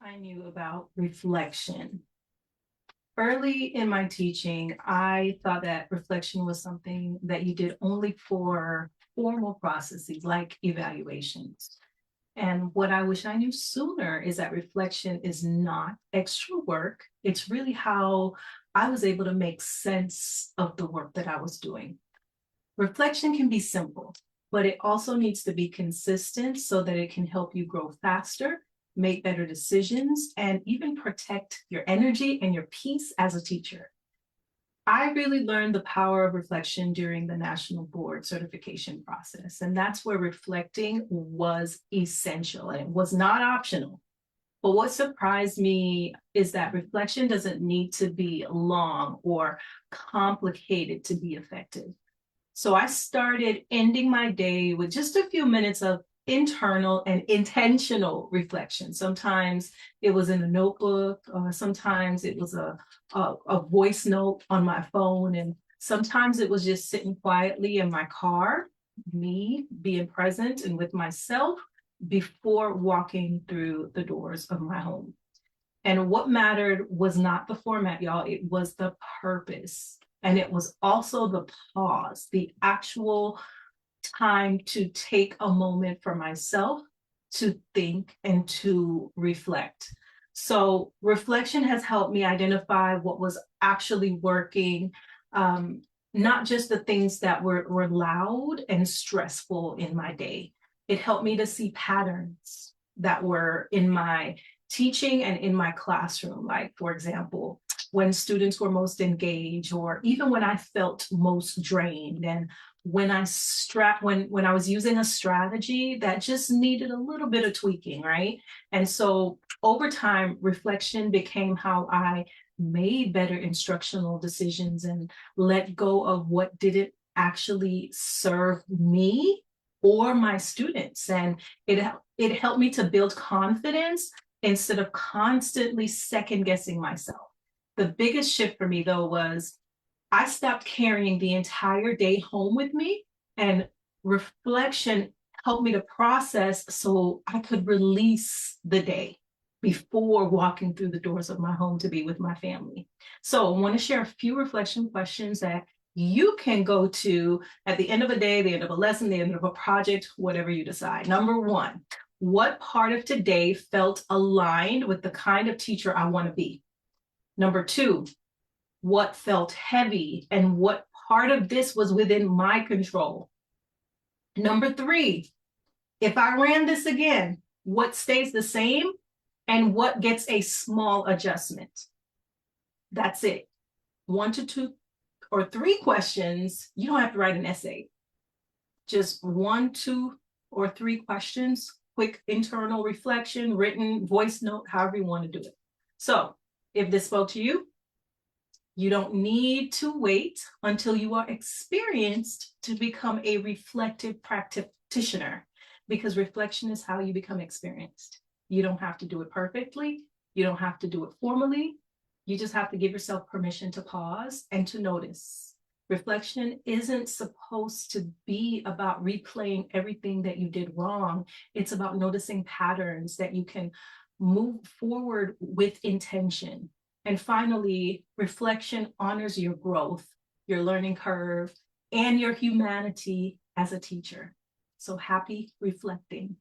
I knew about reflection. Early in my teaching, I thought that reflection was something that you did only for formal processes like evaluations. And what I wish I knew sooner is that reflection is not extra work. It's really how I was able to make sense of the work that I was doing. Reflection can be simple, but it also needs to be consistent so that it can help you grow faster, make better decisions, and even protect your energy and your peace as a teacher. I really learned the power of reflection during the National Board certification process, and that's where reflecting was essential and it was not optional. But what surprised me is that reflection doesn't need to be long or complicated to be effective. So I started ending my day with just a few minutes of internal and intentional reflection. Sometimes it was in a notebook, or sometimes it was a voice note on my phone, and sometimes it was just sitting quietly in my car, me being present and with myself before walking through the doors of my home. And what mattered was not the format, y'all, it was the purpose. And it was also the pause, the actual time to take a moment for myself to think and to reflect. So, reflection has helped me identify what was actually working, not just the things that were loud and stressful in my day. It helped me to see patterns that were in my teaching and in my classroom. Like, for example, when students were most engaged, or even when I felt most drained, and when when I was using a strategy that just needed a little bit of tweaking, right? And so over time, reflection became how I made better instructional decisions and let go of what didn't actually serve me or my students. And it helped me to build confidence instead of constantly second guessing myself. The biggest shift for me, though, was I stopped carrying the entire day home with me, and reflection helped me to process so I could release the day before walking through the doors of my home to be with my family. So I want to share a few reflection questions that you can go to at the end of a day, the end of a lesson, the end of a project, whatever you decide. Number one, what part of today felt aligned with the kind of teacher I want to be? Number two, what felt heavy and what part of this was within my control? Number three, if I ran this again, what stays the same and what gets a small adjustment? That's it. 1 to 2 or 3 questions. You don't have to write an essay. Just 1, 2, or 3 questions, quick internal reflection, written, voice note, however you want to do it. So if this spoke to you, you don't need to wait until you are experienced to become a reflective practitioner, because reflection is how you become experienced. You don't have to do it perfectly. You don't have to do it formally. You just have to give yourself permission to pause and to notice. Reflection isn't supposed to be about replaying everything that you did wrong. It's about noticing patterns that you can move forward with intention. And finally, reflection honors your growth, your learning curve, and your humanity as a teacher. So happy reflecting.